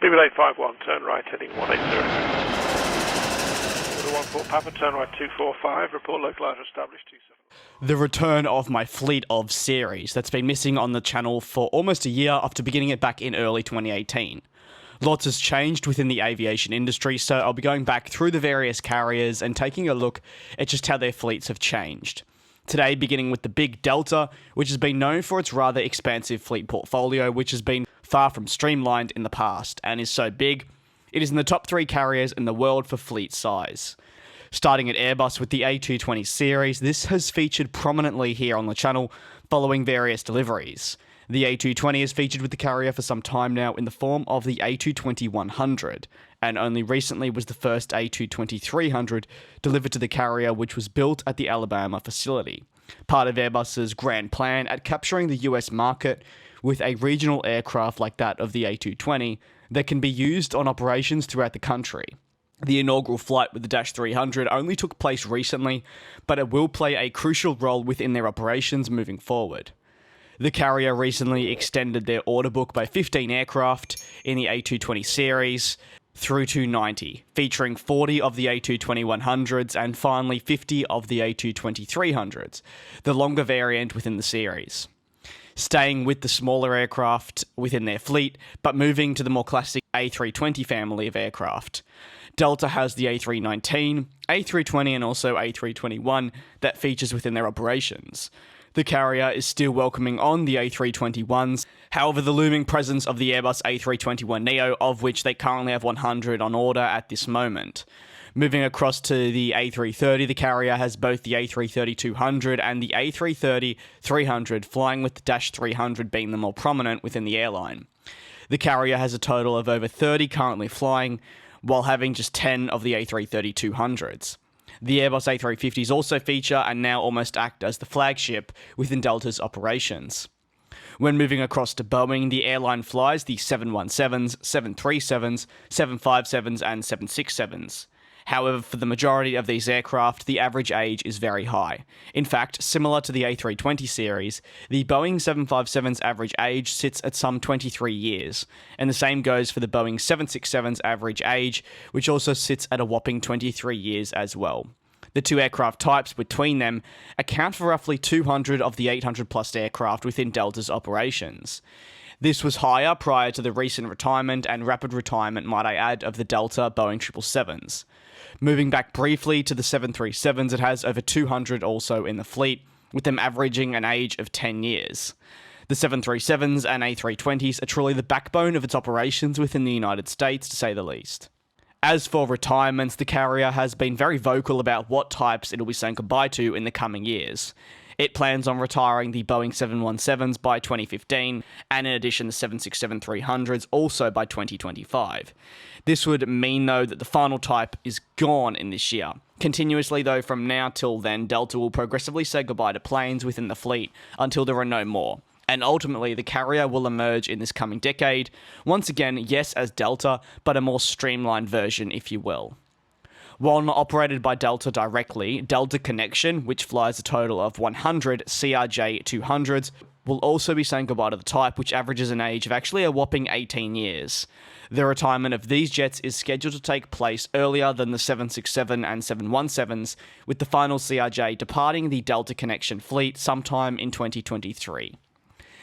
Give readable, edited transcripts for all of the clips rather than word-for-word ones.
BB851, turn right, heading 180. 14 Papa, turn right 245, report localizer established 27. The return of my fleet of series that's been missing on the channel for almost a year after beginning it back in early 2018. Lots has changed within the aviation industry, so I'll be going back through the various carriers and taking a look at just how their fleets have changed. Today, beginning with the big Delta, which has been known for its rather expansive fleet portfolio, which has been far from streamlined in the past, and is so big, it is in the top 3 carriers in the world for fleet size. Starting at Airbus with the A220 series, this has featured prominently here on the channel following various deliveries. The A220 is featured with the carrier for some time now in the form of the A220-100, and only recently was the first A220-300 delivered to the carrier, which was built at the Alabama facility. Part of Airbus's grand plan at capturing the US market with a regional aircraft like that of the A220 that can be used on operations throughout the country. The inaugural flight with the Dash 300 only took place recently, but it will play a crucial role within their operations moving forward. The carrier recently extended their order book by 15 aircraft in the A220 series through to 90, featuring 40 of the A220-100s and finally 50 of the A220-300s, the longer variant within the series. Staying with the smaller aircraft within their fleet, but moving to the more classic A320 family of aircraft. Delta has the A319, A320 and also A321 that features within their operations. The carrier is still welcoming on the A321s, however the looming presence of the Airbus A321neo, of which they currently have 100 on order at this moment. Moving across to the A330, the carrier has both the A330-200 and the A330-300, flying with the Dash 300 being the more prominent within the airline. The carrier has a total of over 30 currently flying, while having just 10 of the A330-200s. The Airbus A350s also feature and now almost act as the flagship within Delta's operations. When moving across to Boeing, the airline flies the 717s, 737s, 757s and 767s. However, for the majority of these aircraft, the average age is very high. In fact, similar to the A320 series, the Boeing 757's average age sits at some 23 years, and the same goes for the Boeing 767's average age, which also sits at a whopping 23 years as well. The two aircraft types between them account for roughly 200 of the 800 plus aircraft within Delta's operations. This was higher prior to the recent retirement and rapid retirement, might I add, of the Delta Boeing 777s. Moving back briefly to the 737s, it has over 200 also in the fleet, with them averaging an age of 10 years. The 737s and A320s are truly the backbone of its operations within the United States, to say the least. As for retirements, the carrier has been very vocal about what types it will be saying goodbye to in the coming years. It plans on retiring the Boeing 717s by 2015, and in addition the 767-300s also by 2025. This would mean, though, that the final type is gone in this year. Continuously, though, from now till then, Delta will progressively say goodbye to planes within the fleet until there are no more. And ultimately, the carrier will emerge in this coming decade, once again, yes, as Delta, but a more streamlined version, if you will. While not operated by Delta directly, Delta Connection, which flies a total of 100 CRJ-200s, will also be saying goodbye to the type, which averages an age of actually a whopping 18 years. The retirement of these jets is scheduled to take place earlier than the 767 and 717s, with the final CRJ departing the Delta Connection fleet sometime in 2023.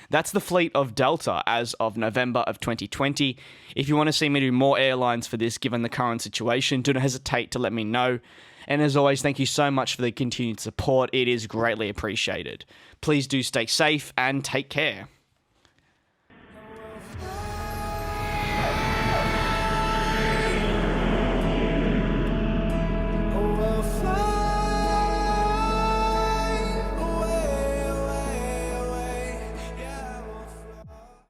That's the fleet of Delta as of November of 2020. If you want to see me do more airlines for this given the current situation, do not hesitate to let me know. And as always, thank you so much for the continued support. It is greatly appreciated. Please do stay safe and take care.